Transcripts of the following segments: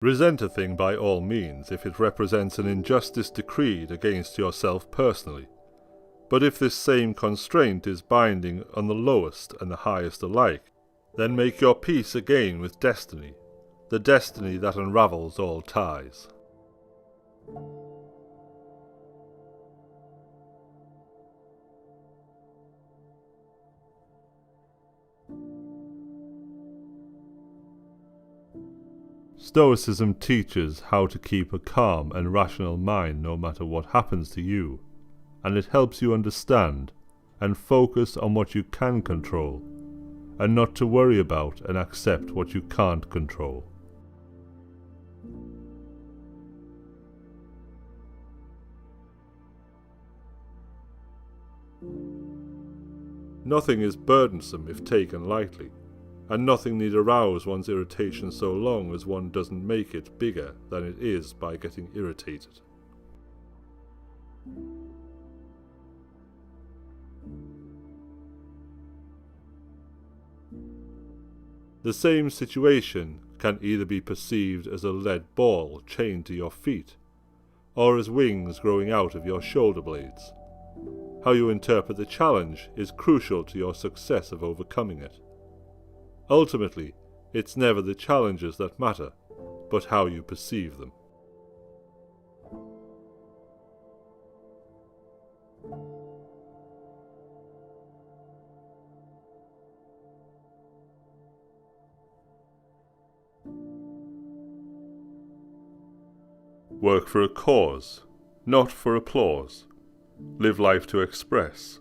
Resent a thing by all means if it represents an injustice decreed against yourself personally. But if this same constraint is binding on the lowest and the highest alike, then make your peace again with destiny, the destiny that unravels all ties. Stoicism teaches how to keep a calm and rational mind no matter what happens to you, and it helps you understand and focus on what you can control, and not to worry about and accept what you can't control. Nothing is burdensome if taken lightly, and nothing need arouse one's irritation so long as one doesn't make it bigger than it is by getting irritated. The same situation can either be perceived as a lead ball chained to your feet, or as wings growing out of your shoulder blades. How you interpret the challenge is crucial to your success of overcoming it. Ultimately, it's never the challenges that matter, but how you perceive them. Work for a cause, not for applause. Live life to express,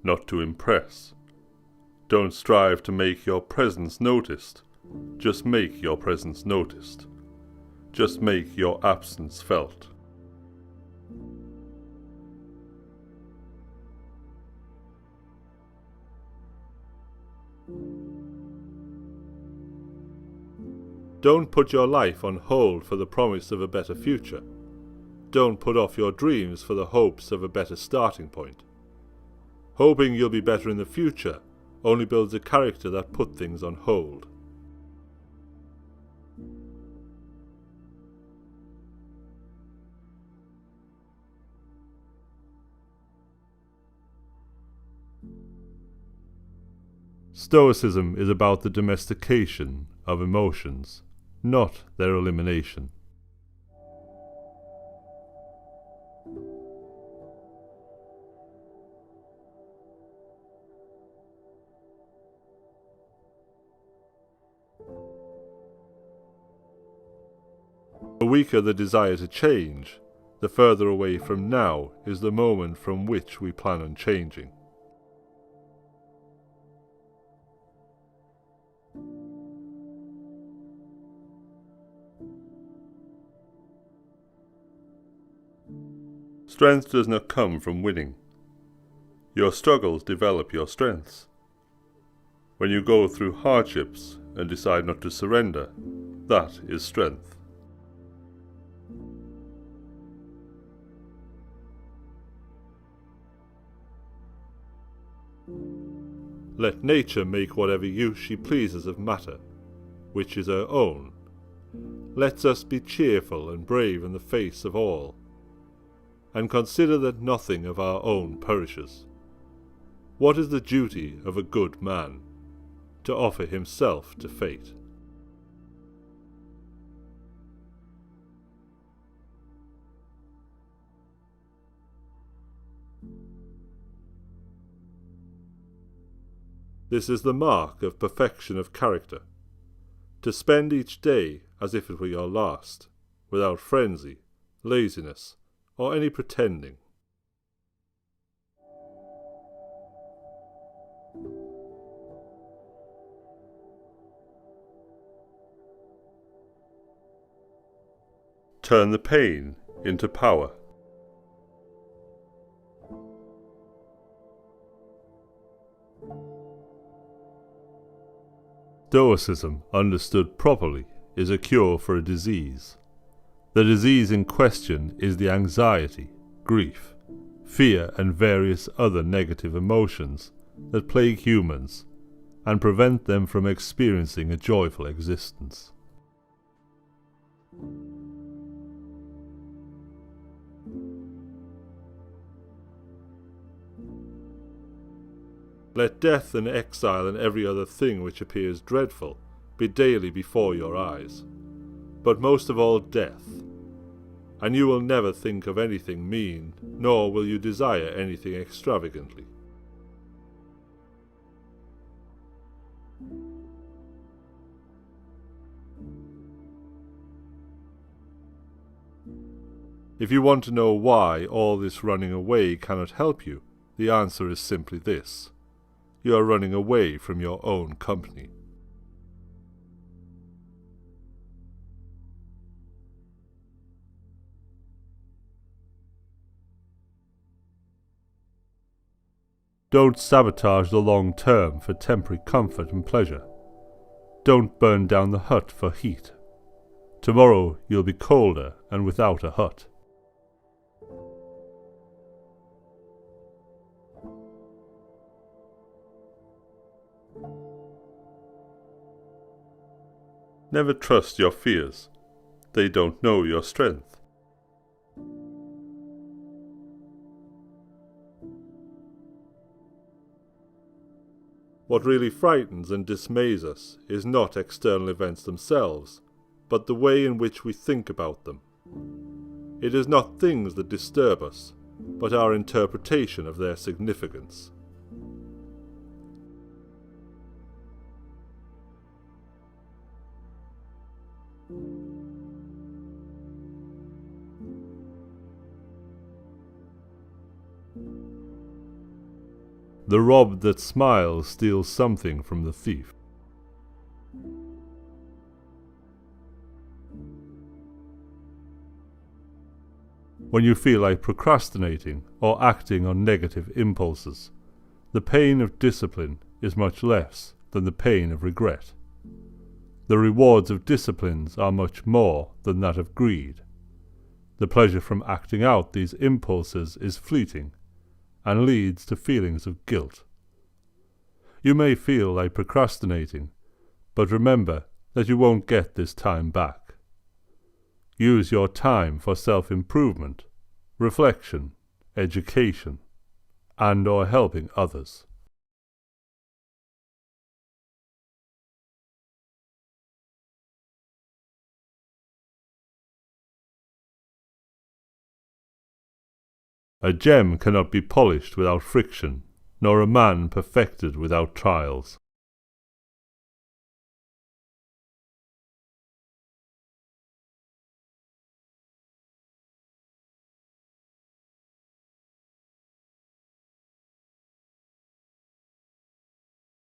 not to impress. Don't strive to make your presence noticed. Just make your presence noticed. Just make your absence felt. Don't put your life on hold for the promise of a better future. Don't put off your dreams for the hopes of a better starting point. Hoping you'll be better in the future only builds a character that put things on hold. Stoicism is about the domestication of emotions, not their elimination. The weaker the desire to change, the further away from now is the moment from which we plan on changing. Strength does not come from winning. Your struggles develop your strengths. When you go through hardships and decide not to surrender, that is strength. Let nature make whatever use she pleases of matter, which is her own. Let us be cheerful and brave in the face of all, and consider that nothing of our own perishes. What is the duty of a good man? To offer himself to fate. This is the mark of perfection of character, to spend each day as if it were your last, without frenzy, laziness, or any pretending. Turn the pain into power. Stoicism, understood properly, is a cure for a disease. The disease in question is the anxiety, grief, fear and various other negative emotions that plague humans and prevent them from experiencing a joyful existence. Let death and exile and every other thing which appears dreadful be daily before your eyes, but most of all death, and you will never think of anything mean, nor will you desire anything extravagantly. If you want to know why all this running away cannot help you, the answer is simply this: you are running away from your own company. Don't sabotage the long term for temporary comfort and pleasure. Don't burn down the hut for heat. Tomorrow you'll be colder and without a hut. Never trust your fears. They don't know your strength. What really frightens and dismays us is not external events themselves, but the way in which we think about them. It is not things that disturb us, but our interpretation of their significance. The rob that smiles steals something from the thief. When you feel like procrastinating or acting on negative impulses, the pain of discipline is much less than the pain of regret. The rewards of disciplines are much more than that of greed. The pleasure from acting out these impulses is fleeting and leads to feelings of guilt. You may feel like procrastinating, but remember that you won't get this time back. Use your time for self-improvement, reflection, education, and/or helping others. A gem cannot be polished without friction, nor a man perfected without trials.